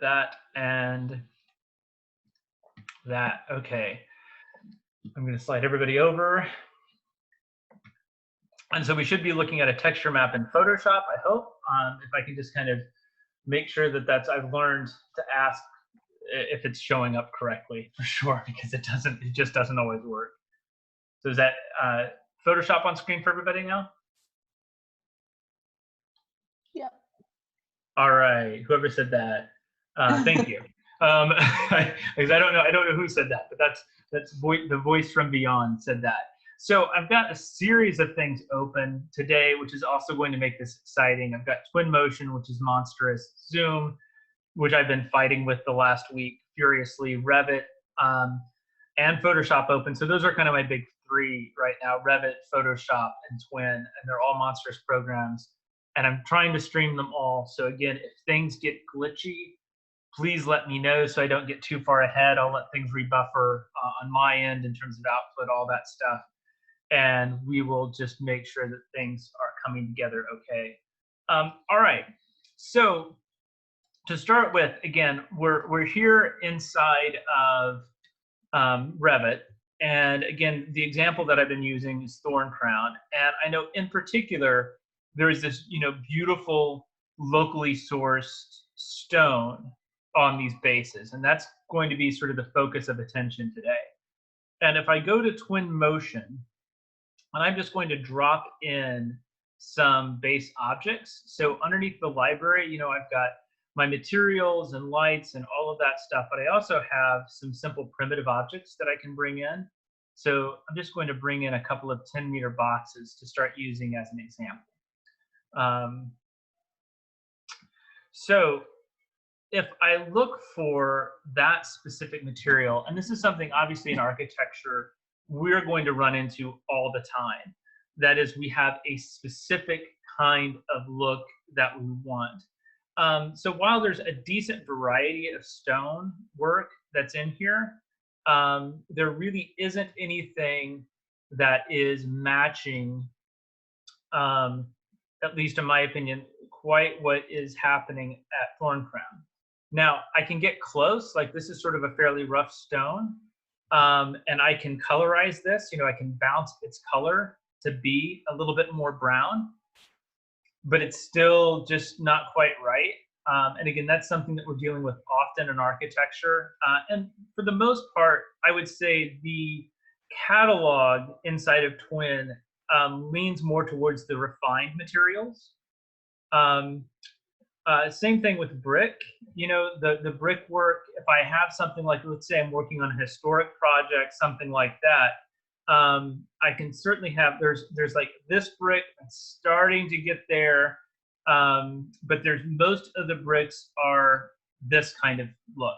that and that. Okay. I'm going to slide everybody over. And so we should be looking at a texture map in Photoshop, I hope. If I can just kind of make sure that I've learned to ask if it's showing up correctly for sure, because it just doesn't always work. So is that Photoshop on screen for everybody now? Yep. All right, whoever said that, thank you. Because I don't know who said that, but that's the voice from beyond said that. So I've got a series of things open today, which is also going to make this exciting. I've got Twinmotion, which is monstrous, Zoom, which I've been fighting with the last week furiously, Revit, and Photoshop open. So those are kind of my big three right now: Revit, Photoshop, and Twin, and they're all monstrous programs. And I'm trying to stream them all. So again, if things get glitchy, please let me know so I don't get too far ahead. I'll let things rebuffer on my end in terms of output, all that stuff. And we will just make sure that things are coming together okay. All right, so to start with, again, we're here inside of Revit. And again, the example that I've been using is Thorn Crown. And I know in particular, there is this beautiful locally sourced stone on these bases. And that's going to be sort of the focus of attention today. And if I go to Twinmotion, and I'm just going to drop in some base objects. So underneath the library, I've got my materials and lights and all of that stuff, but I also have some simple primitive objects that I can bring in. So I'm just going to bring in a couple of 10-meter boxes to start using as an example. So if I look for that specific material, and this is something obviously in architecture we're going to run into all the time. That is, we have a specific kind of look that we want. So while there's a decent variety of stone work that's in here, there really isn't anything that is matching, at least in my opinion, quite what is happening at Thorn Crown. Now, I can get close, like this is sort of a fairly rough stone, and I can colorize this, I can bounce its color to be a little bit more brown, but it's still just not quite right. And again, that's something that we're dealing with often in architecture. And for the most part, I would say the catalog inside of Twin leans more towards the refined materials. Same thing with brick. The brickwork, if I have something like, let's say I'm working on a historic project, something like that, I can certainly have, there's like this brick that's starting to get there, but most of the bricks are this kind of look,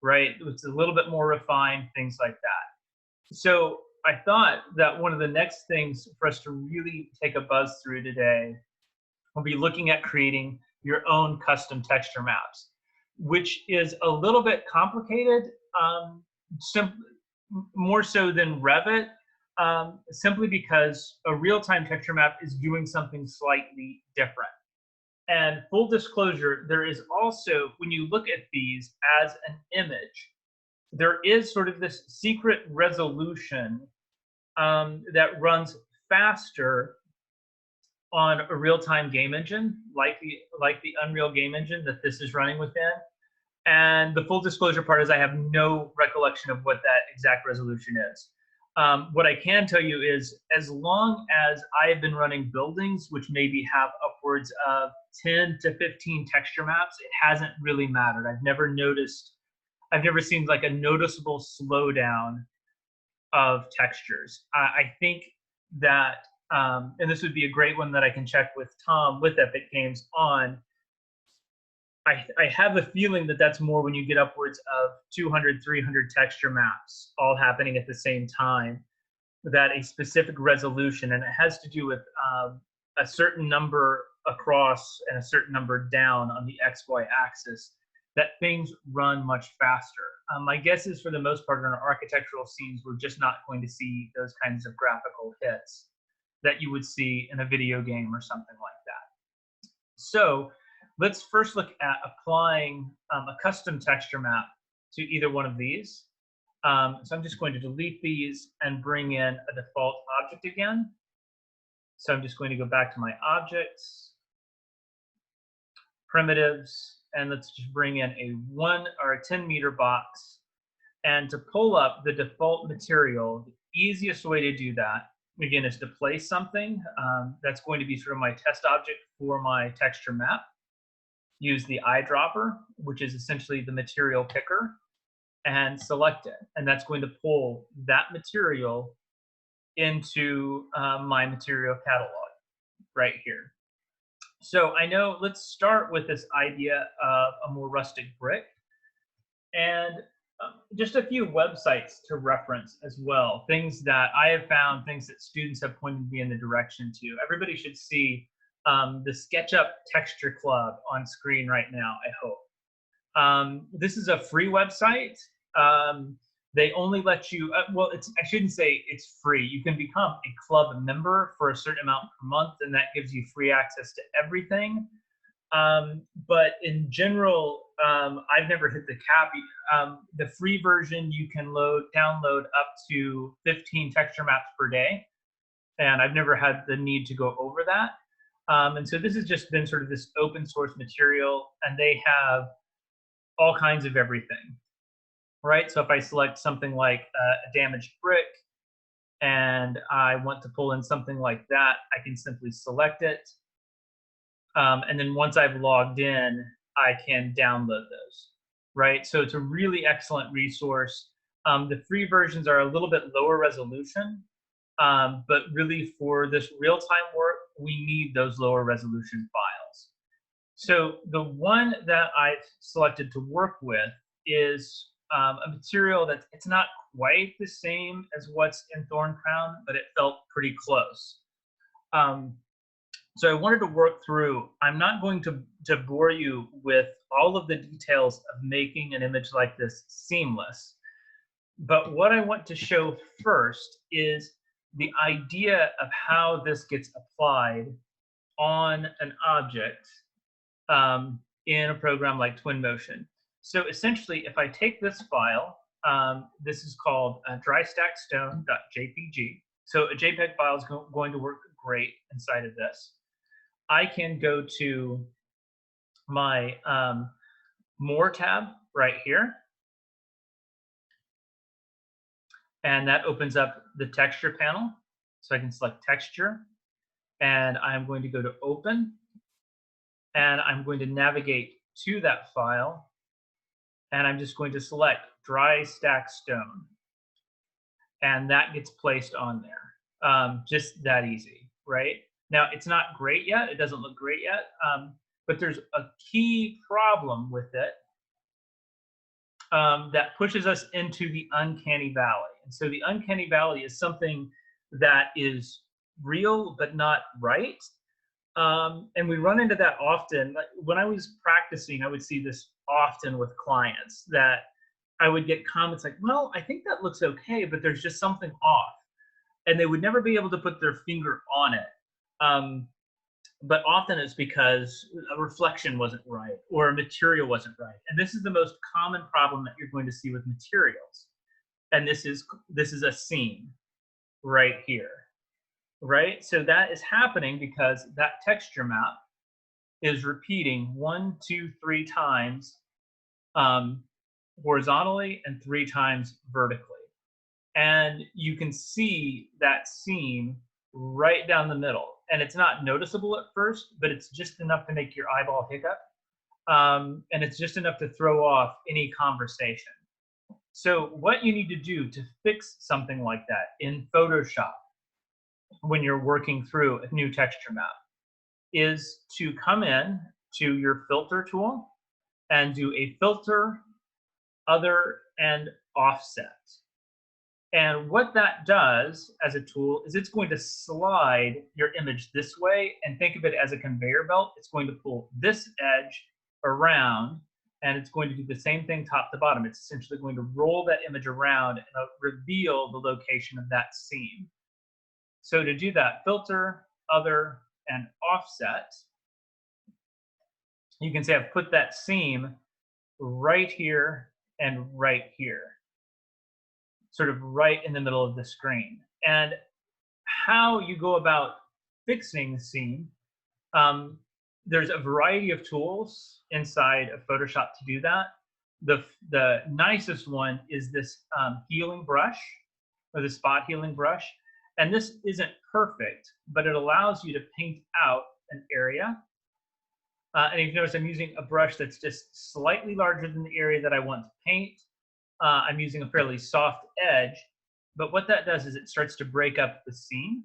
right? It's a little bit more refined, things like that. So I thought that one of the next things for us to really take a buzz through today will be looking at creating your own custom texture maps, which is a little bit complicated, more so than Revit, simply because a real-time texture map is doing something slightly different. And full disclosure, there is also, when you look at these as an image, there is sort of this secret resolution that runs faster on a real-time game engine, like the Unreal game engine that this is running within. And the full disclosure part is I have no recollection of what that exact resolution is. What I can tell you is, as long as I have been running buildings, which maybe have upwards of 10 to 15 texture maps, it hasn't really mattered. I've never seen like a noticeable slowdown of textures. I think that, and this would be a great one that I can check with Tom with Epic Games on, I have a feeling that that's more when you get upwards of 200, 300 texture maps all happening at the same time, that a specific resolution, and it has to do with a certain number across and a certain number down on the XY axis, that things run much faster. My guess is for the most part in our architectural scenes, we're just not going to see those kinds of graphical hits that you would see in a video game or something like that. So let's first look at applying a custom texture map to either one of these. So I'm just going to delete these and bring in a default object again. So I'm just going to go back to my objects, primitives, and let's just bring in a 1 or a 10 meter box. And to pull up the default material, the easiest way to do that, again, is to place something that's going to be sort of my test object for my texture map. Use the eyedropper, which is essentially the material picker, and select it. And that's going to pull that material into my material catalog right here. So I know, let's start with this idea of a more rustic brick, and just a few websites to reference as well. Things that I have found, things that students have pointed me in the direction to. Everybody should see the SketchUp Texture Club on screen right now, I hope. This is a free website. They only let you, well, I shouldn't say it's free. You can become a club member for a certain amount per month, and that gives you free access to everything. But in general, I've never hit the cap. The free version, you can download up to 15 texture maps per day, and I've never had the need to go over that. And so this has just been sort of this open source material, and they have all kinds of everything, right? So if I select something like a damaged brick, and I want to pull in something like that, I can simply select it. And then once I've logged in, I can download those, right? So it's a really excellent resource. The free versions are a little bit lower resolution, but really for this real-time work, we need those lower resolution files. So the one that I've selected to work with is a material that it's not quite the same as what's in Thorn Crown, but it felt pretty close. So I wanted to work through, I'm not going to bore you with all of the details of making an image like this seamless, but what I want to show first is the idea of how this gets applied on an object in a program like Twinmotion. So essentially, if I take this file, this is called drystackstone.jpg. So a JPEG file is going to work great inside of this. I can go to my More tab right here, and that opens up the texture panel. So I can select texture, and I'm going to go to open, and I'm going to navigate to that file, and I'm just going to select dry stack stone, and that gets placed on there. Just that easy, right? Now, it's not great yet. It doesn't look great yet, but there's a key problem with it that pushes us into the uncanny valley. And so the uncanny valley is something that is real but not right. And we run into that often. When I was practicing, I would see this often with clients, that I would get comments like, well, I think that looks okay, but there's just something off. And they would never be able to put their finger on it. But often it's because a reflection wasn't right or a material wasn't right. And this is the most common problem that you're going to see with materials. And this is a seam right here, right? So that is happening because that texture map is repeating 1, 2, 3 times horizontally and 3 times vertically. And you can see that seam right down the middle. And it's not noticeable at first, but it's just enough to make your eyeball hiccup. And it's just enough to throw off any conversation. So what you need to do to fix something like that in Photoshop when you're working through a new texture map is to come in to your filter tool and do a filter, other, and offset. And what that does as a tool is it's going to slide your image this way, and think of it as a conveyor belt. It's going to pull this edge around, and it's going to do the same thing top to bottom. It's essentially going to roll that image around and reveal the location of that seam. So to do that, filter, other, and offset. you can see I've put that seam right here and right here, sort of right in the middle of the screen. And how you go about fixing the seam, um, there's a variety of tools inside of Photoshop to do that. The nicest one is this healing brush, or the spot healing brush. And this isn't perfect, but it allows you to paint out an area. And you notice I'm using a brush that's just slightly larger than the area that I want to paint. I'm using a fairly soft edge, but what that does is it starts to break up the seam.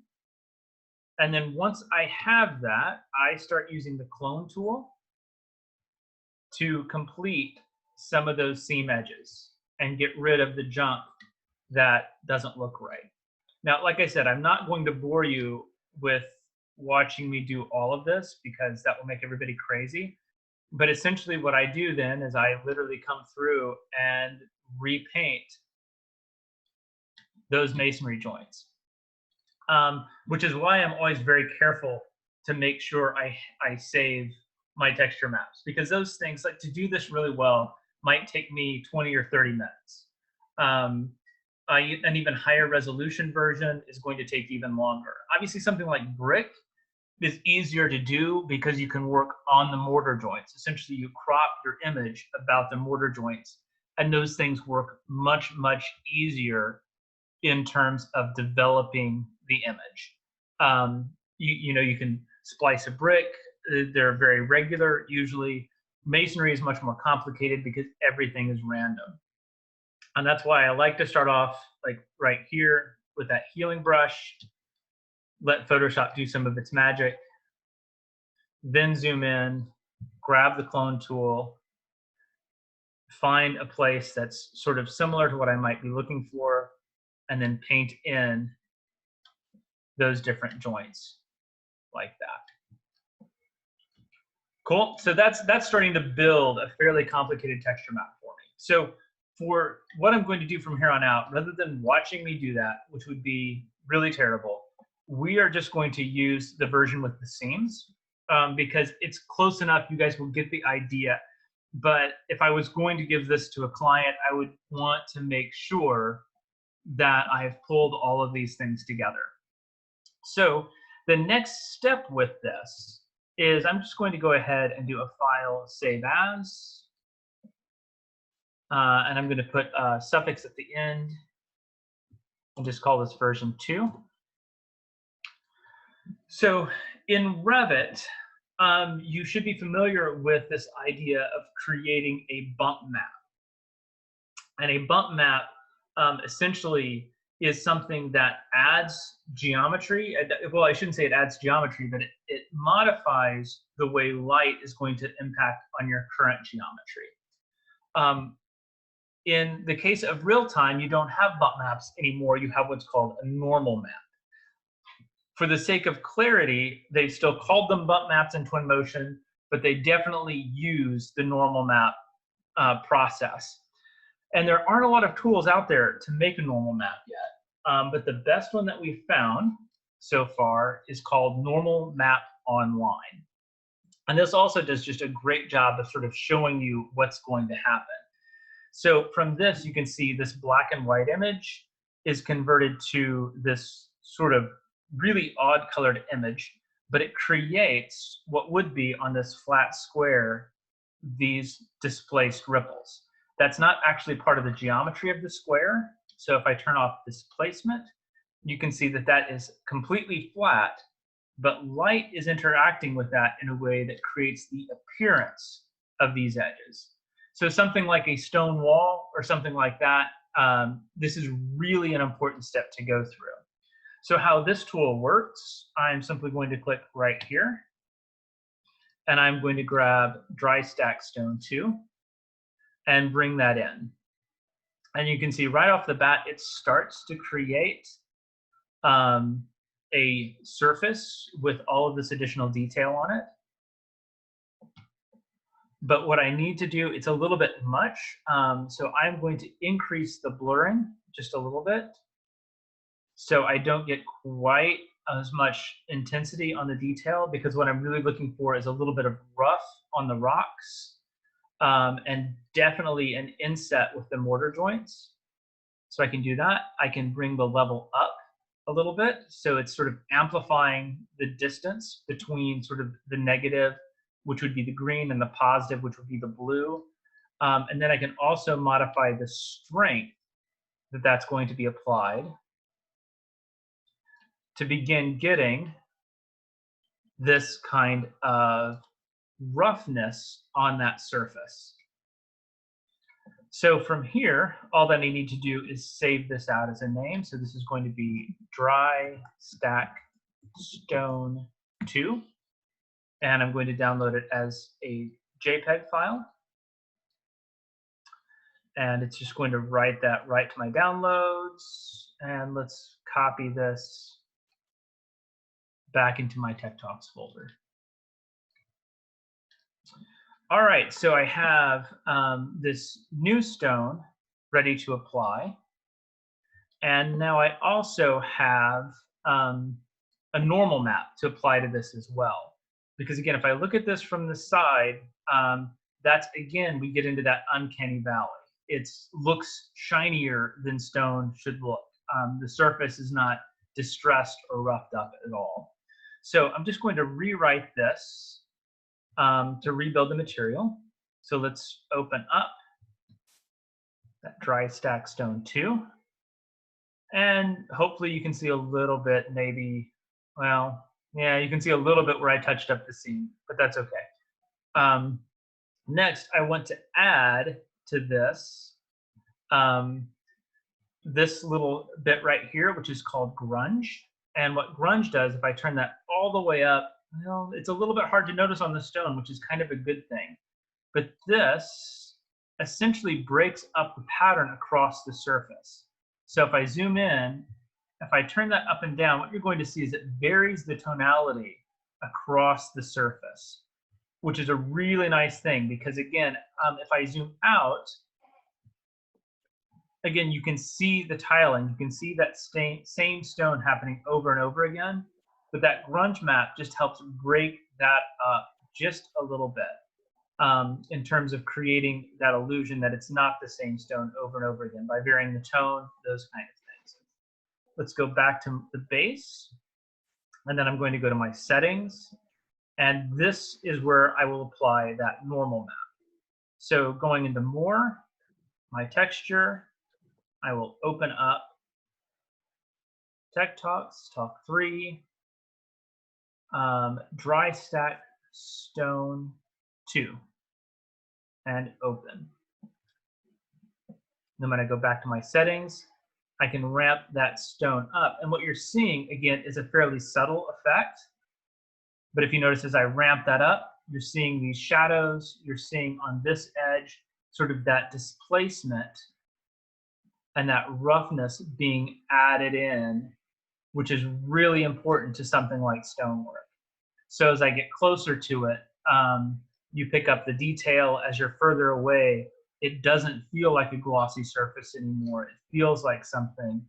And then once I have that, I start using the clone tool to complete some of those seam edges and get rid of the junk that doesn't look right. Now, like I said, I'm not going to bore you with watching me do all of this because that will make everybody crazy. But essentially what I do then is I literally come through and repaint those masonry joints, which is why I'm always very careful to make sure I save my texture maps, because those things, like to do this really well, might take me 20 or 30 minutes. An even higher resolution version is going to take even longer. Obviously, something like brick is easier to do because you can work on the mortar joints. Essentially, you crop your image about the mortar joints, and those things work much, much easier in terms of developing the image. You can splice a brick. They're very regular usually. Masonry is much more complicated because everything is random. And that's why I like to start off like right here with that healing brush, let Photoshop do some of its magic, then zoom in, grab the clone tool, find a place that's sort of similar to what I might be looking for, and then paint in those different joints like that. Cool. So that's starting to build a fairly complicated texture map for me. So for what I'm going to do from here on out, rather than watching me do that, which would be really terrible, we are just going to use the version with the seams because it's close enough. You guys will get the idea. But if I was going to give this to a client, I would want to make sure that I have pulled all of these things together. So the next step with this is I'm just going to go ahead and do a file save as. And I'm going to put a suffix at the end and just call this version 2. So in Revit, you should be familiar with this idea of creating a bump map. And a bump map essentially is something that adds geometry. Well, I shouldn't say it adds geometry, but it modifies the way light is going to impact on your current geometry. In the case of real time, you don't have bump maps anymore. You have what's called a normal map. For the sake of clarity, they still called them bump maps in Twinmotion, but they definitely use the normal map process. And there aren't a lot of tools out there to make a normal map yet. But the best one that we've found so far is called Normal Map Online. And this also does just a great job of sort of showing you what's going to happen. So from this, you can see this black and white image is converted to this sort of really odd colored image, but it creates what would be on this flat square, these displaced ripples. That's not actually part of the geometry of the square. So if I turn off displacement, you can see that that is completely flat, but light is interacting with that in a way that creates the appearance of these edges. So something like a stone wall or something like that, this is really an important step to go through. So how this tool works, I'm simply going to click right here, and I'm going to grab Dry Stack Stone 2 and bring that in. And you can see right off the bat, it starts to create a surface with all of this additional detail on it. But what I need to do, it's a little bit much. So I'm going to increase the blurring just a little bit, so I don't get quite as much intensity on the detail, because what I'm really looking for is a little bit of rough on the rocks, and definitely an inset with the mortar joints. So I can do that. I can bring the level up a little bit, so it's sort of amplifying the distance between sort of the negative, which would be the green, and the positive, which would be the blue. And then I can also modify the strength that that's going to be applied to begin getting this kind of roughness on that surface. So from here, all that I need to do is save this out as a name. So this is going to be dry stack stone 2. And I'm going to download it as a JPEG file. And it's just going to write that right to my downloads. And let's copy this back into my Tech Talks folder. All right, so I have this new stone ready to apply. And now I also have a normal map to apply to this as well. Because again, if I look at this from the side, that's, again, we get into that uncanny valley. It looks shinier than stone should look. The surface is not distressed or roughed up at all. So I'm just going to rewrite this to rebuild the material. So let's open up that dry stack stone 2. And hopefully you can see a little bit, maybe, well, yeah, you can see a little bit where I touched up the seam, but that's okay. Next, I want to add to this this little bit right here, which is called grunge. And what grunge does, if I turn that all the way up, well, it's a little bit hard to notice on the stone, which is kind of a good thing. But this essentially breaks up the pattern across the surface. So if I zoom in, if I turn that up and down, what you're going to see is it varies the tonality across the surface, which is a really nice thing because, again, if I zoom out, again, you can see the tiling. You can see that same stone happening over and over again. But that grunge map just helps break that up just a little bit in terms of creating that illusion that it's not the same stone over and over again by varying the tone, those kind of things. Let's go back to the base. And then I'm going to go to my settings. And this is where I will apply that normal map. So going into more, my texture, I will open up Tech Talks, Talk 3, dry stack stone 2, and open. Then when I go back to my settings, I can ramp that stone up. And what you're seeing, again, is a fairly subtle effect. But if you notice, as I ramp that up, you're seeing these shadows. You're seeing on this edge sort of that displacement and that roughness being added in, which is really important to something like stonework. So as I get closer to it, you pick up the detail. As you're further away, it doesn't feel like a glossy surface anymore. It feels like something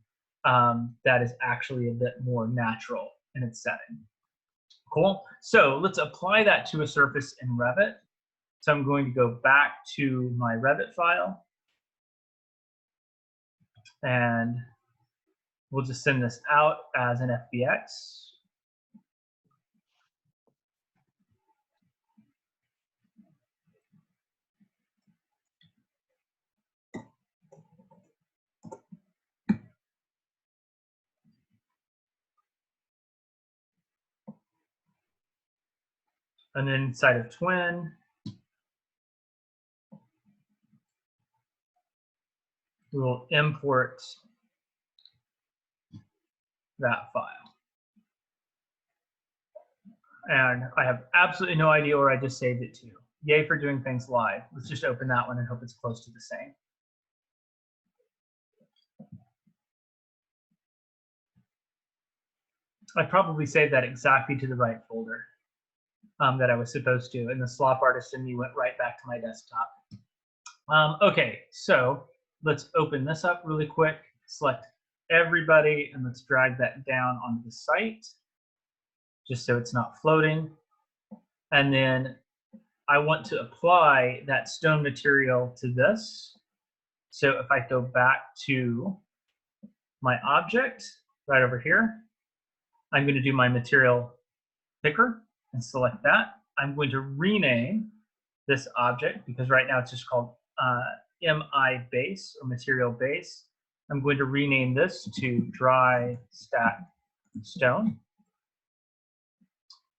that is actually a bit more natural in its setting. Cool. So let's apply that to a surface in Revit. So I'm going to go back to my Revit file. And we'll just send this out as an FBX. And then inside of Twin, we will import that file. And I have absolutely no idea where I just saved it to. Yay for doing things live. Let's just open that one and hope it's close to the same. I probably saved that exactly to the right folder that I was supposed to, and the slop artist in me went right back to my desktop. Okay, so let's open this up really quick, select everybody, and let's drag that down onto the site, just so it's not floating. And then I want to apply that stone material to this. So if I go back to my object right over here, I'm going to do my material picker and select that. I'm going to rename this object because right now it's just called MI base or material base. I'm going to rename this to dry stack stone.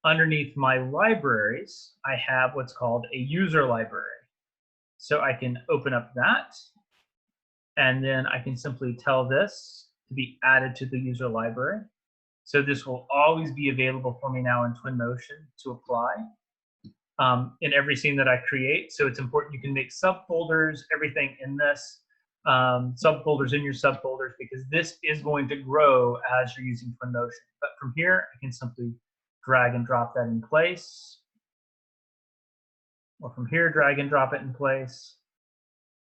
Underneath my libraries, I have what's called a user library. So I can open up that, and then I can simply tell this to be added to the user library. So this will always be available for me now in Twinmotion to apply in every scene that I create. So it's important you can make subfolders, everything in this, subfolders in your subfolders, because this is going to grow as you're using Twinmotion. But from here, I can simply drag and drop that in place. Or from here, drag and drop it in place.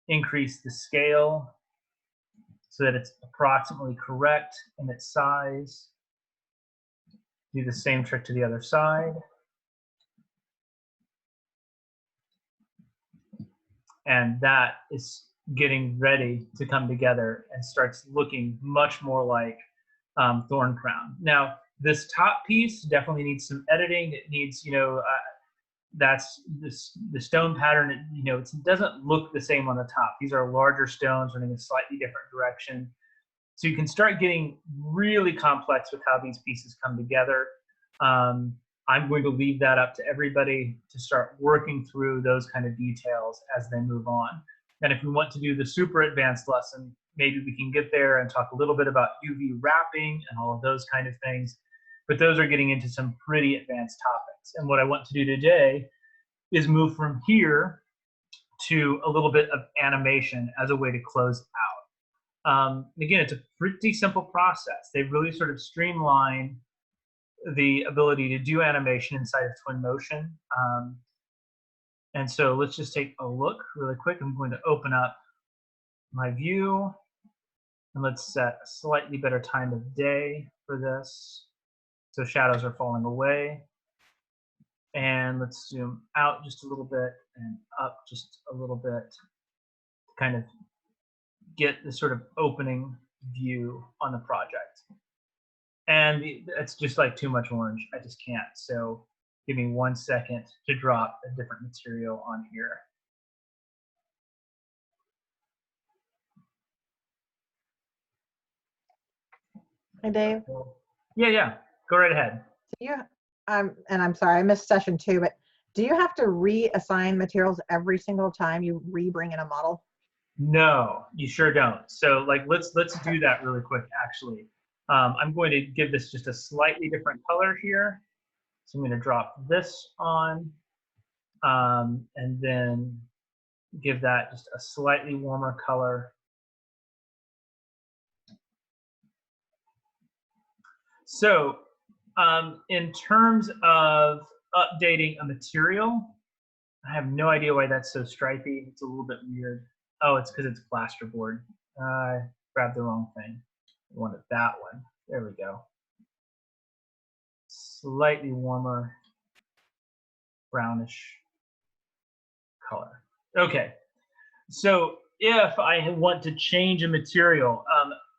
Increase the scale so that it's approximately correct in its size. Do the same trick to the other side. And that is getting ready to come together and starts looking much more like Thorn Crown. Now, this top piece definitely needs some editing. It needs, that's the stone pattern, it doesn't look the same on the top. These are larger stones running a slightly different direction. So you can start getting really complex with how these pieces come together. I'm going to leave that up to everybody to start working through those kind of details as they move on. And if we want to do the super advanced lesson, maybe we can get there and talk a little bit about UV wrapping and all of those kind of things. But those are getting into some pretty advanced topics. And what I want to do today is move from here to a little bit of animation as a way to close out. Again, it's a pretty simple process. They've really sort of streamlined the ability to do animation inside of Twinmotion. And so let's just take a look really quick. I'm going to open up my view, and let's set a slightly better time of day for this. So shadows are falling away. And let's zoom out just a little bit and up just a little bit to kind of get the sort of opening view on the project. And it's just like too much orange. I just can't. So give me 1 second to drop a different material on here. Hey, Dave. Yeah. Go right ahead. And I'm sorry, I missed session 2, but do you have to reassign materials every single time you bring in a model? No, you sure don't. So let's do that really quick, actually. I'm going to give this just a slightly different color here. So I'm going to drop this on and then give that just a slightly warmer color. So in terms of updating a material, I have no idea why that's so stripy. It's a little bit weird. Oh, it's because it's plasterboard. I grabbed the wrong thing. I wanted that one. There we go. Slightly warmer brownish color. Okay, so if I want to change a material,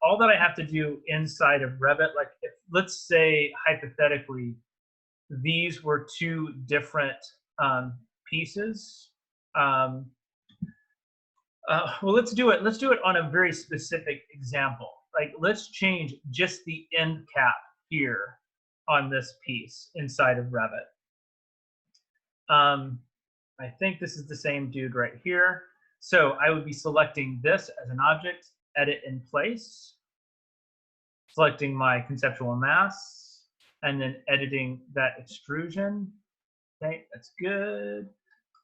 all that I have to do inside of Revit, like if, let's say hypothetically, these were two different pieces. Well, let's do it. Let's do it on a very specific example. Like, let's change just the end cap here on this piece inside of Revit. I think this is the same dude right here. So I would be selecting this as an object, edit in place, selecting my conceptual mass, and then editing that extrusion. Okay, that's good.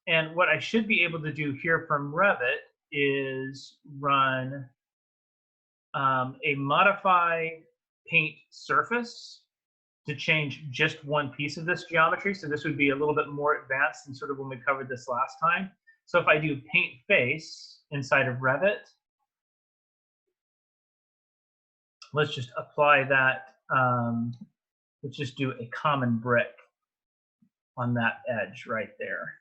And what I should be able to do here from Revit is run a modify paint surface to change just one piece of this geometry. So this would be a little bit more advanced than sort of when we covered this last time. So if I do paint face inside of Revit, let's just apply that. Let's just do a common brick on that edge right there.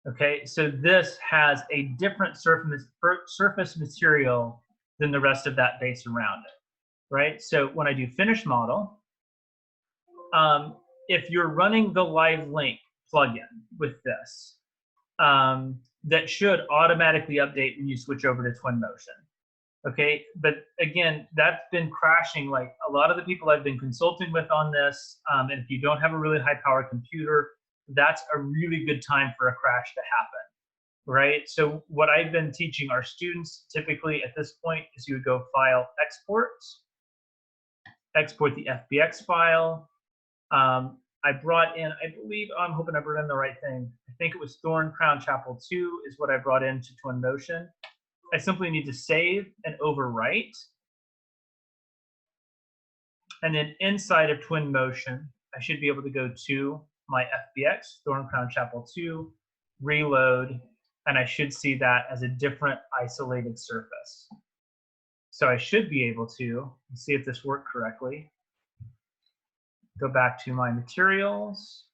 Okay, so this has a different surface material than the rest of that base around it, right? So when I do finish model, um, if you're running the live link plugin with this, that should automatically update when you switch over to Twinmotion. Okay, but again, that's been crashing. Like a lot of the people I've been consulting with on this, and if you don't have a really high power computer, that's a really good time for a crash to happen, right? So what I've been teaching our students typically at this point is you would go File, export the FBX file. I brought in, I believe, I'm hoping I brought in the right thing. I think it was Thorn Crown Chapel 2 is what I brought into Twinmotion. I simply need to save and overwrite. And then inside of Twinmotion, I should be able to go to my FBX, Thorn Crown Chapel 2, reload, and I should see that as a different isolated surface. So I should be able to, see if this worked correctly, go back to my materials,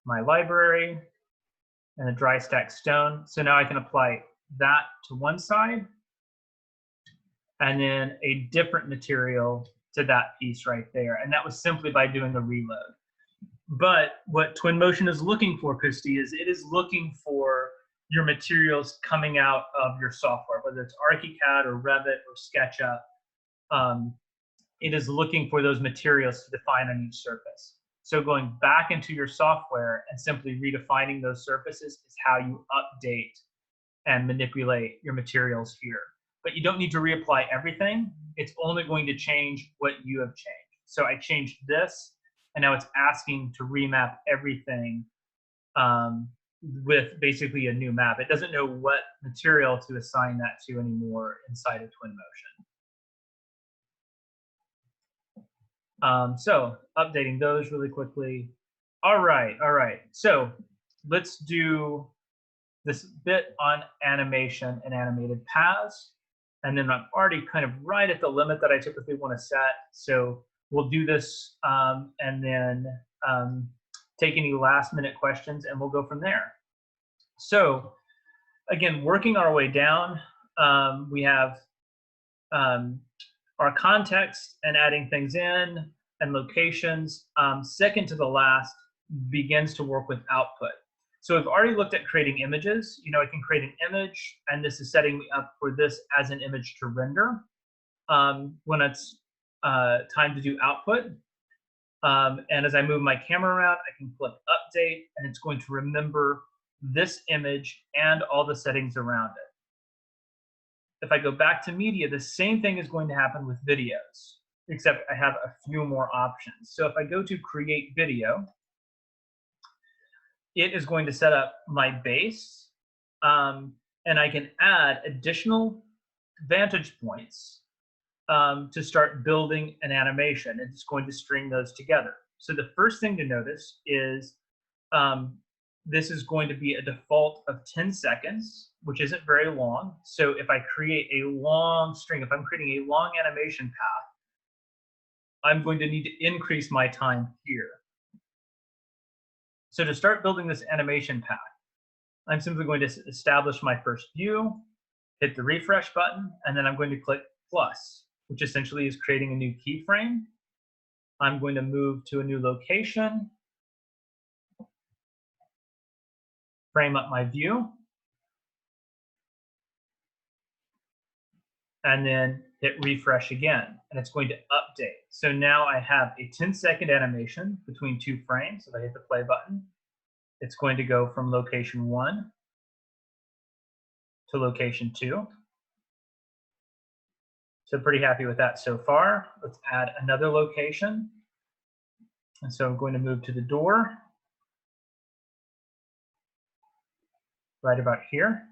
my library, and the dry stack stone. So now I can apply that to one side, and then a different material to that piece right there. And that was simply by doing a reload. But what Twinmotion is looking for, Christy, is it is looking for your materials coming out of your software, whether it's ArchiCAD or Revit or SketchUp. It is looking for those materials to define on each surface. So going back into your software and simply redefining those surfaces is how you update and manipulate your materials here. But you don't need to reapply everything. It's only going to change what you have changed. So I changed this, and now it's asking to remap everything with basically a new map. It doesn't know what material to assign that to anymore inside of Twinmotion. So updating those really quickly. All right. So let's do this bit on animation and animated paths. And then I'm already kind of right at the limit that I typically want to set. So we'll do this and then take any last minute questions and we'll go from there. So again, working our way down, we have our context and adding things in and locations. Second to the last begins to work with output. So we've already looked at creating images. You know, I can create an image, and this is setting me up for this as an image to render. When it's time to do output, and as I move my camera around, I can click update, and it's going to remember this image and all the settings around it. If I go back to media, the same thing is going to happen with videos, except I have a few more options. So if I go to create video, it is going to set up my base, and I can add additional vantage points to start building an animation. It's going to string those together. So the first thing to notice is this is going to be a default of 10 seconds, which isn't very long. So if I create a long string, if I'm creating a long animation path, I'm going to need to increase my time here. So to start building this animation path, I'm simply going to establish my first view, hit the refresh button, and then I'm going to click plus, which essentially is creating a new keyframe. I'm going to move to a new location, frame up my view, and then hit refresh again, and it's going to update. So now I have a 10-second animation between two frames. If I hit the play button, it's going to go from location 1 to location 2. So pretty happy with that so far. Let's add another location. And so I'm going to move to the door, right about here.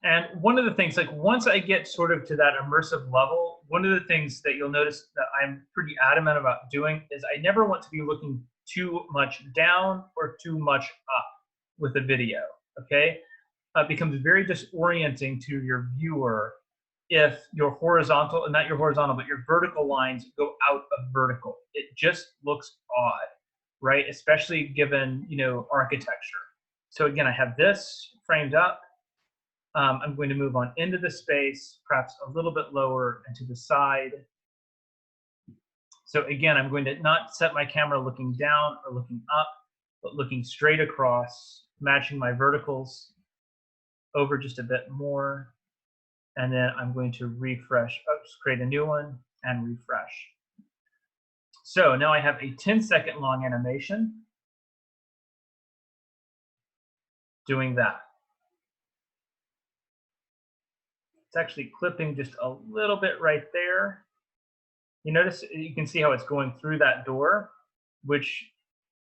And one of the things, like once I get sort of to that immersive level, one of the things that you'll notice that I'm pretty adamant about doing is I never want to be looking too much down or too much up with a video, okay? It becomes very disorienting to your viewer if your horizontal, not your horizontal, but your vertical lines go out of vertical. It just looks odd. right? Especially given, architecture. So again, I have this framed up. I'm going to move on into the space, perhaps a little bit lower and to the side. So again, I'm going to not set my camera looking down or looking up, but looking straight across, matching my verticals over just a bit more. And then I'm going to refresh, create a new one and refresh. So now I have a 10-second long animation doing that. It's actually clipping just a little bit right there. You notice, you can see how it's going through that door, which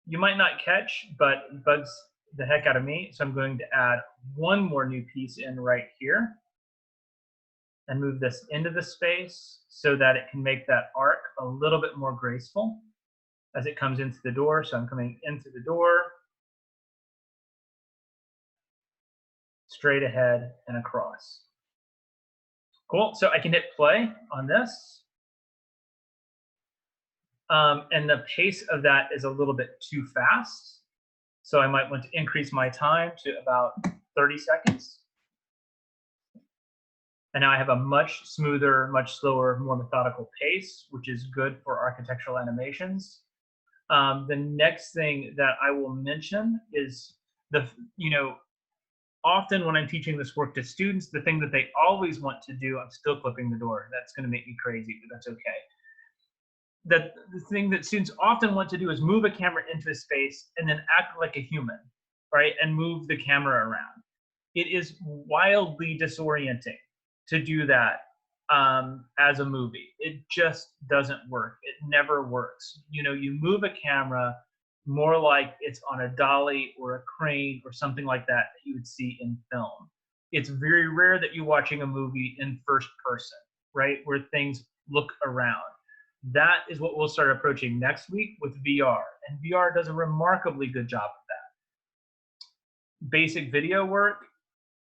you might not catch, but bugs the heck out of me. So I'm going to add one more new piece in right here and move this into the space so that it can make that arc a little bit more graceful as it comes into the door. So I'm coming into the door, straight ahead and across. Cool, so I can hit play on this. And the pace of that is a little bit too fast. So I might want to increase my time to about 30 seconds. And now I have a much smoother, much slower, more methodical pace, which is good for architectural animations. The next thing that I will mention is often when I'm teaching this work to students, the thing that they always want to do, I'm still clipping the door. That's going to make me crazy, but that's okay. The thing that students often want to do is move a camera into a space and then act like a human, right? And move the camera around. It is wildly disorienting to do that as a movie. It just doesn't work. It never works. You move a camera more like it's on a dolly or a crane or something like that that you would see in film. It's very rare that you're watching a movie in first person, right? Where things look around. That is what we'll start approaching next week with VR. And VR does a remarkably good job of that. Basic video work,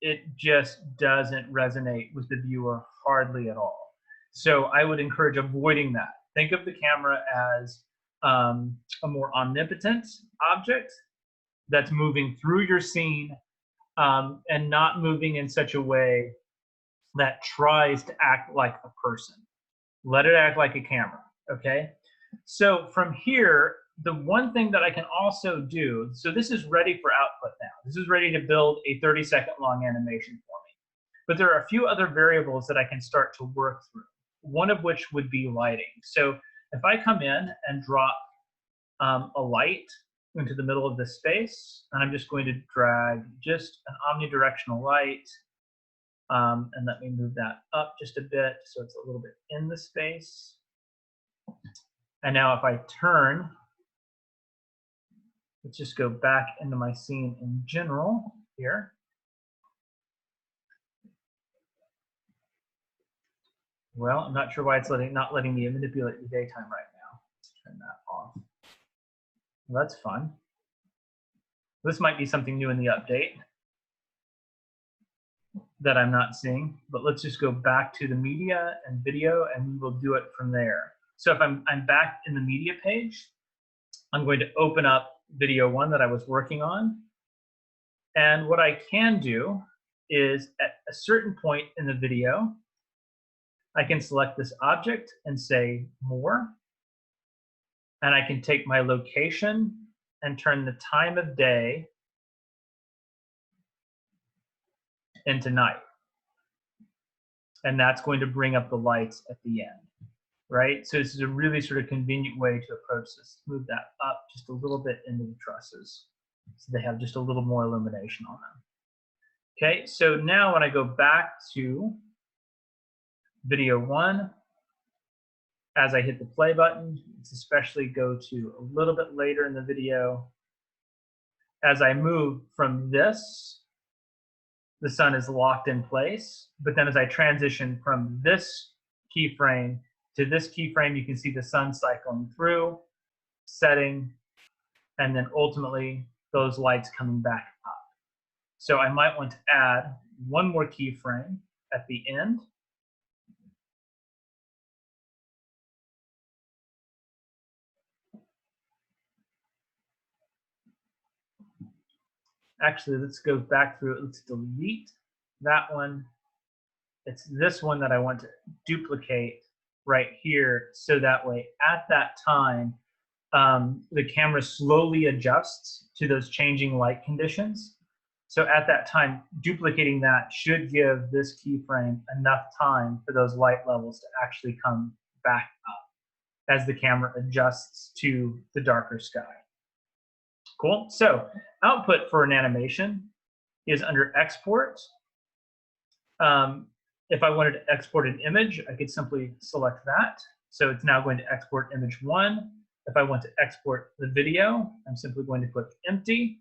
it just doesn't resonate with the viewer hardly at all. So I would encourage avoiding that. Think of the camera as a more omnipotent object that's moving through your scene and not moving in such a way that tries to act like a person. Let it act like a camera, okay? So from here, the one thing that I can also do, so this is ready for output now. This is ready to build a 30-second long animation for me. But there are a few other variables that I can start to work through, one of which would be lighting. So if I come in and drop a light into the middle of this space, and I'm just going to drag just an omnidirectional light, and let me move that up just a bit so it's a little bit in the space. And now if I turn, let's just go back into my scene in general here. Well, I'm not sure why it's not letting me manipulate the daytime right now. Let's turn that off. Well, that's fun. This might be something new in the update that I'm not seeing, but let's just go back to the media and video and we will do it from there. So if I'm back in the media page, I'm going to open up video 1 that I was working on. And what I can do is at a certain point in the video, I can select this object and say more. And I can take my location and turn the time of day into night. And that's going to bring up the lights at the end, right? So this is a really sort of convenient way to approach this. Move that up just a little bit into the trusses so they have just a little more illumination on them. Okay, so now when I go back to video 1, as I hit the play button, let's especially go to a little bit later in the video. As I move from this, the sun is locked in place. But then as I transition from this keyframe to this keyframe, you can see the sun cycling through, setting, and then ultimately those lights coming back up. So I might want to add one more keyframe at the end. Actually, let's go back through it. Let's delete that one. It's this one that I want to duplicate right here. So that way at that time, the camera slowly adjusts to those changing light conditions. So at that time, duplicating that should give this keyframe enough time for those light levels to actually come back up as the camera adjusts to the darker sky. Cool. So output for an animation is under export. If I wanted to export an image, I could simply select that. So it's now going to export image 1. If I want to export the video, I'm simply going to click empty.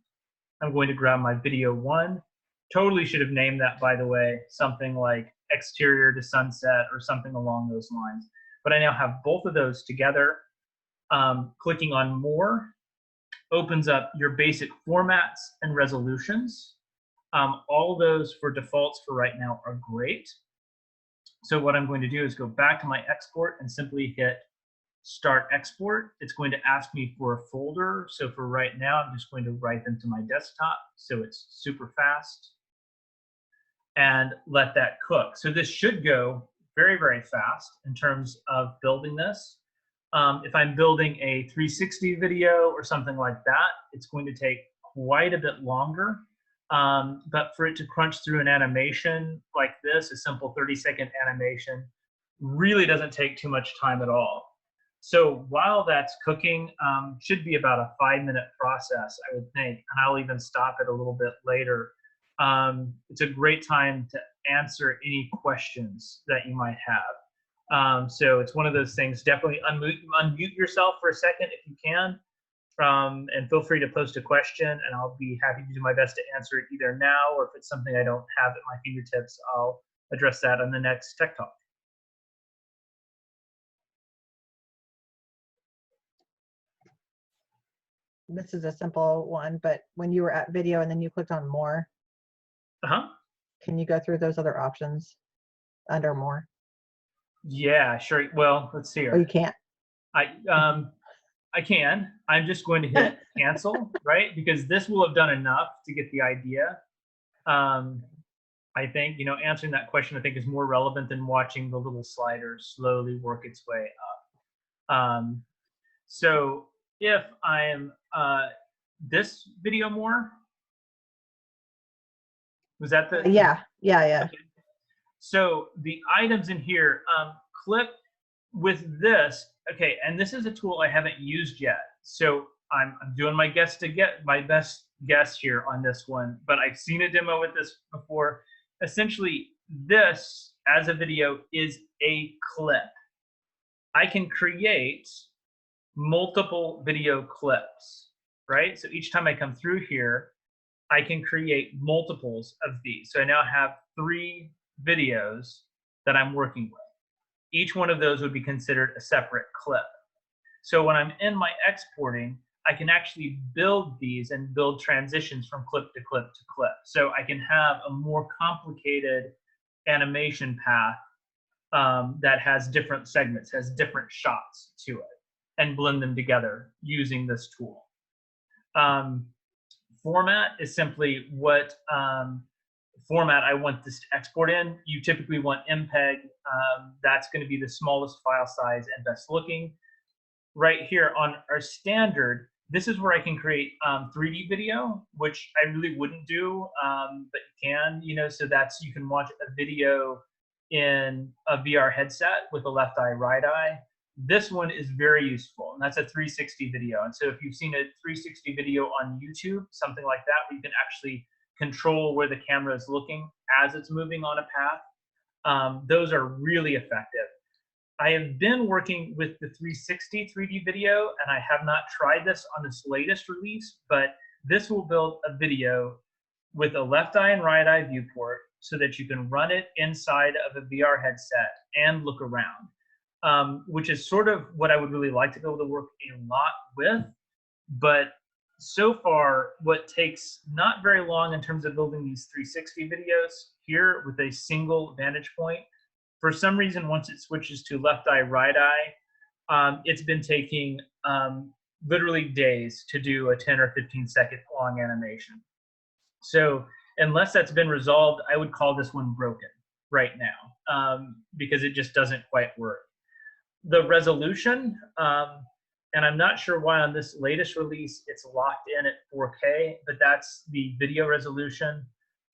I'm going to grab my video 1. Totally should have named that, by the way, something like exterior to sunset or something along those lines. But I now have both of those together. Clicking on more opens up your basic formats and resolutions. All of those for defaults for right now are great. So what I'm going to do is go back to my export and simply hit start export. It's going to ask me for a folder. So for right now, I'm just going to write them to my desktop. So it's super fast and let that cook. So this should go very, very fast in terms of building this. If I'm building a 360 video or something like that, it's going to take quite a bit longer. But for it to crunch through an animation like this, a simple 30-second animation, really doesn't take too much time at all. So while that's cooking, should be about a 5-minute process, I would think, and I'll even stop it a little bit later. It's a great time to answer any questions that you might have. So it's one of those things, definitely unmute yourself for a second if you can. And feel free to post a question, and I'll be happy to do my best to answer it either now, or if it's something I don't have at my fingertips, I'll address that on the next Tech Talk. This is a simple one, but when you were at video and then you clicked on more, can you go through those other options under more? Yeah, sure. Well, let's see here. Oh, you can't? I can. I'm just going to hit cancel, right? Because this will have done enough to get the idea. I think, you know, answering that question, I think, is more relevant than watching the little slider slowly work its way up. So if I am this video more, was that the? Yeah. Okay. So the items in here, clip with this. Okay, and this is a tool I haven't used yet. So I'm doing my best to get my best guess here on this one, but I've seen a demo with this before. Essentially, this as a video is a clip. I can create multiple video clips, right? So each time I come through here, I can create multiples of these. So I now have 3 videos that I'm working with. Each one of those would be considered a separate clip. So when I'm in my exporting, I can actually build these and build transitions from clip to clip to clip. So I can have a more complicated animation path that has different segments, has different shots to it, and blend them together using this tool. Format is simply what format I want this to export in. You typically want MPEG. That's going to be the smallest file size and best looking. Right here on our standard, this is where I can create 3D video, which I really wouldn't do, but you can, you know, so that's, you can watch a video in a VR headset with a left eye, right eye. This one is very useful, and that's a 360 video. And so if you've seen a 360 video on YouTube, something like that, where you can actually control where the camera is looking as it's moving on a path, those are really effective. I have been working with the 360 3D video, and I have not tried this on this latest release, but this will build a video with a left eye and right eye viewport so that you can run it inside of a VR headset and look around, which is sort of what I would really like to be able to work a lot with. But so far, what takes not very long in terms of building these 360 videos here with a single vantage point, for some reason, once it switches to left eye, right eye, it's been taking literally days to do a 10 or 15 second long animation. So unless that's been resolved, I would call this one broken right now, because it just doesn't quite work. The resolution, and I'm not sure why on this latest release it's locked in at 4K, but that's the video resolution.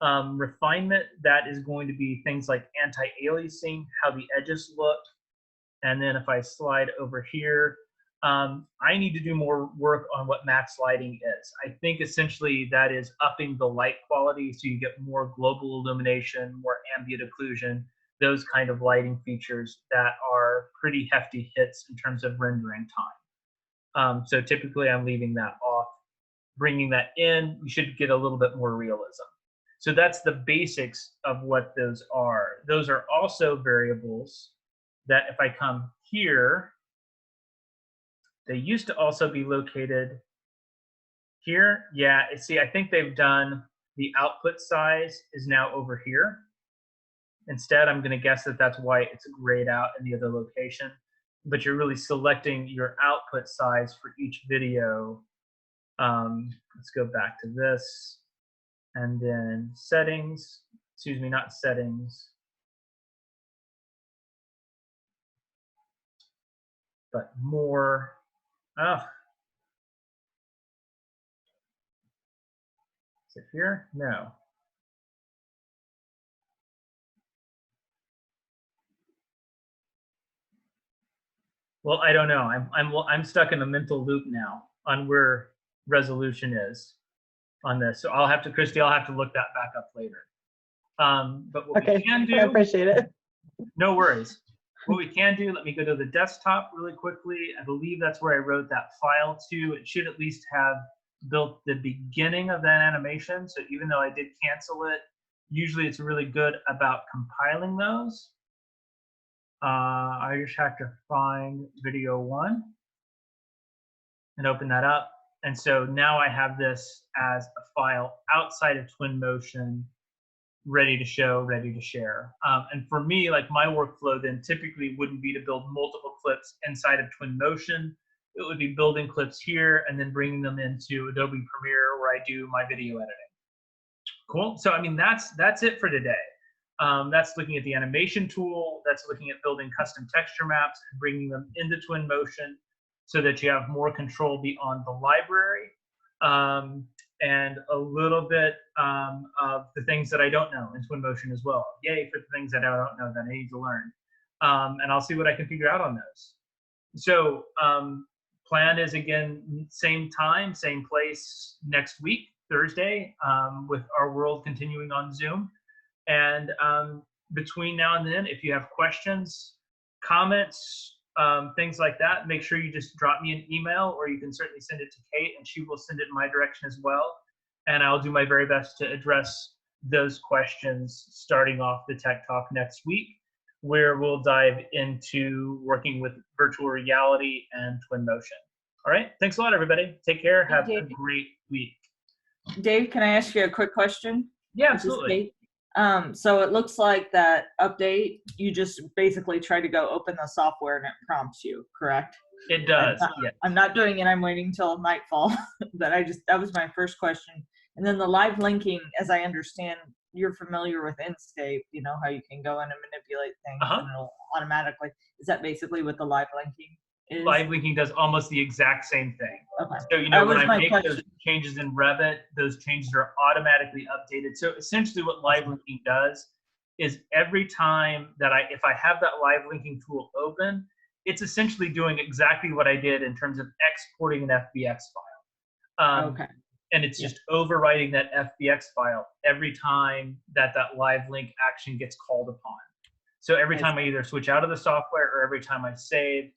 Refinement, that is going to be things like anti-aliasing, how the edges look. And then if I slide over here, I need to do more work on what max lighting is. I think essentially that is upping the light quality so you get more global illumination, more ambient occlusion, those kind of lighting features that are pretty hefty hits in terms of rendering time. So typically I'm leaving that off. Bringing that in, you should get a little bit more realism. So that's the basics of what those are. Those are also variables that if I come here, they used to also be located here. Yeah, see, I think they've done the output size is now over here. Instead, I'm going to guess that that's why it's grayed out in the other location. But you're really selecting your output size for each video. Let's go back to this. And then settings, excuse me, not settings, but more. Oh, is it here? No. Well, I don't know. I'm stuck in a mental loop now on where resolution is on this. So I'll have to, Christy, I'll have to look that back up later. But what we can do, I appreciate it. No worries. What we can do, let me go to the desktop really quickly. I believe that's where I wrote that file to. It should at least have built the beginning of that animation. So even though I did cancel it, usually it's really good about compiling those. I just have to find video 1 and open that up. And so now I have this as a file outside of Twinmotion, ready to show, ready to share. And for me, like my workflow then typically wouldn't be to build multiple clips inside of Twinmotion. It would be building clips here and then bringing them into Adobe Premiere where I do my video editing. Cool. So I mean, that's it for today. That's looking at the animation tool. That's looking at building custom texture maps and bringing them into Twinmotion so that you have more control beyond the library. And a little bit of the things that I don't know in Twinmotion as well. Yay for the things that I don't know that I need to learn. And I'll see what I can figure out on those. So plan is, again, same time, same place next week, Thursday, with our world continuing on Zoom. And between now and then, if you have questions, comments, things like that, make sure you just drop me an email, or you can certainly send it to Kate and she will send it in my direction as well. And I'll do my very best to address those questions starting off the Tech Talk next week, where we'll dive into working with virtual reality and Twinmotion. All right, thanks a lot, everybody. Take care. Have a great week. Dave, can I ask you a quick question? Yeah, absolutely. So it looks like that update, you just basically try to go open the software and it prompts you, correct? It does, yeah. I'm not doing it, I'm waiting till nightfall, but that was my first question. And then the live linking, as I understand, you're familiar with Inkscape, you know, how you can go in and manipulate things and it'll automatically, is that basically what the live linking is? Live linking does almost the exact same thing. Okay. So, you know, when I make those changes in Revit, those changes are automatically updated. So essentially what live linking does is every time that if I have that live linking tool open, it's essentially doing exactly what I did in terms of exporting an FBX file. Okay. And it's just overwriting that FBX file every time that live link action gets called upon. So every time I either switch out of the software or every time I save,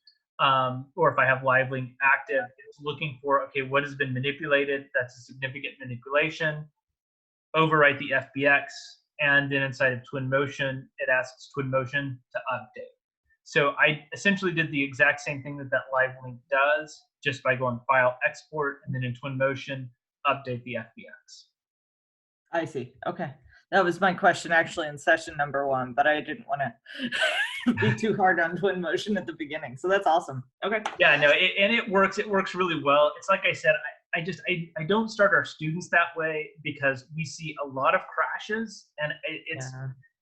or if I have live link active, it's looking for, okay, what has been manipulated? That's a significant manipulation. Overwrite the FBX, and then inside of Twinmotion, it asks Twinmotion to update. So I essentially did the exact same thing that live link does, just by going File, Export, and then in Twinmotion, update the FBX. I see. Okay. That was my question actually in session number 1, but I didn't want to be too hard on Twinmotion at the beginning. So that's awesome. Okay. Yeah, no, and it works. It works really well. It's like I said, I don't start our students that way because we see a lot of crashes, and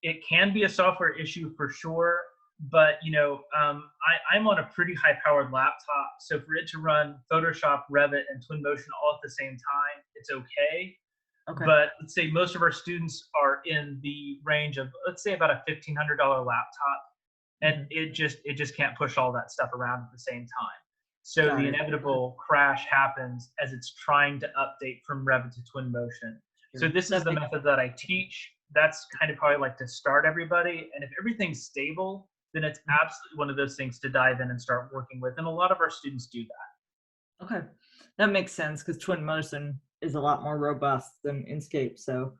it can be a software issue for sure. But I'm on a pretty high-powered laptop, so for it to run Photoshop, Revit, and Twinmotion all at the same time, it's okay. Okay. But let's say most of our students are in the range of, let's say, about a $1,500 laptop, and it just can't push all that stuff around at the same time. So the inevitable crash happens as it's trying to update from Revit to Twinmotion. So this is the method that I teach. That's kind of how I like to start everybody. And if everything's stable, then it's absolutely one of those things to dive in and start working with. And a lot of our students do that. Okay. That makes sense because Twinmotion is a lot more robust than Inkscape. So,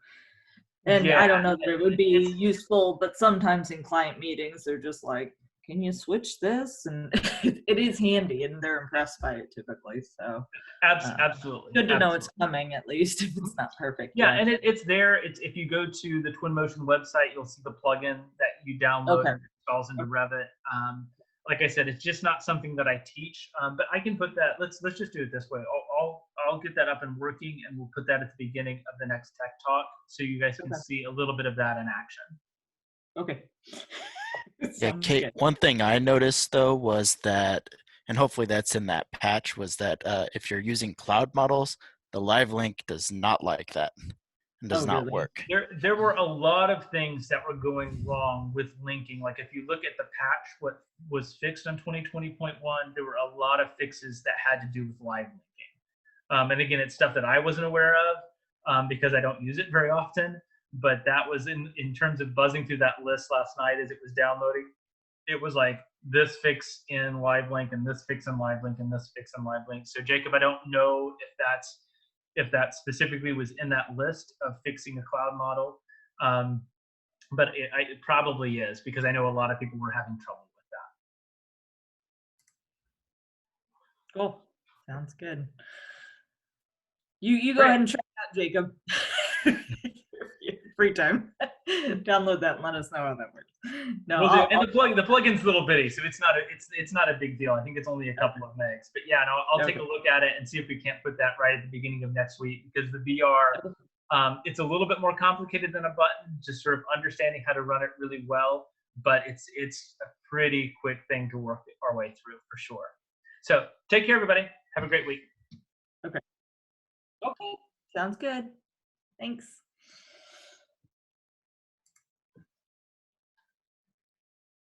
and I don't know that it would be useful, but sometimes in client meetings, they're just like, can you switch this? And it is handy and they're impressed by it typically. So absolutely. Good to know it's coming, at least if it's not perfect. Yeah, and it's there. It's if you go to the Twinmotion website, you'll see the plugin that you download and installs into Revit. Like I said, it's just not something that I teach, but I can put that. Let's just do it this way. I'll get that up and working, and we'll put that at the beginning of the next tech talk, so you guys can see a little bit of that in action. Okay. Yeah, Kate, one thing I noticed though was that, and hopefully that's in that patch, was that if you're using cloud models, the live link does not like that and does not work. There were a lot of things that were going wrong with linking. Like if you look at the patch, what was fixed on 2020.1, there were a lot of fixes that had to do with live linking. And again, it's stuff that I wasn't aware of because I don't use it very often. But that was in terms of buzzing through that list last night as it was downloading. It was like this fix in live link and this fix in live link and this fix in live link. So Jacob, I don't know if that specifically was in that list of fixing a cloud model, but it probably is because I know a lot of people were having trouble with that. Cool. Sounds good. You go ahead and try that, Jacob. Free time. Download that and let us know how that works. No, and the plugin's little bitty, so it's not a big deal. I think it's only a couple of megs. But yeah, no, I'll take a look at it and see if we can't put that right at the beginning of next week, because the VR it's a little bit more complicated than a button, just sort of understanding how to run it really well. But it's a pretty quick thing to work our way through for sure. So take care, everybody. Have a great week. Okay. Sounds good. Thanks.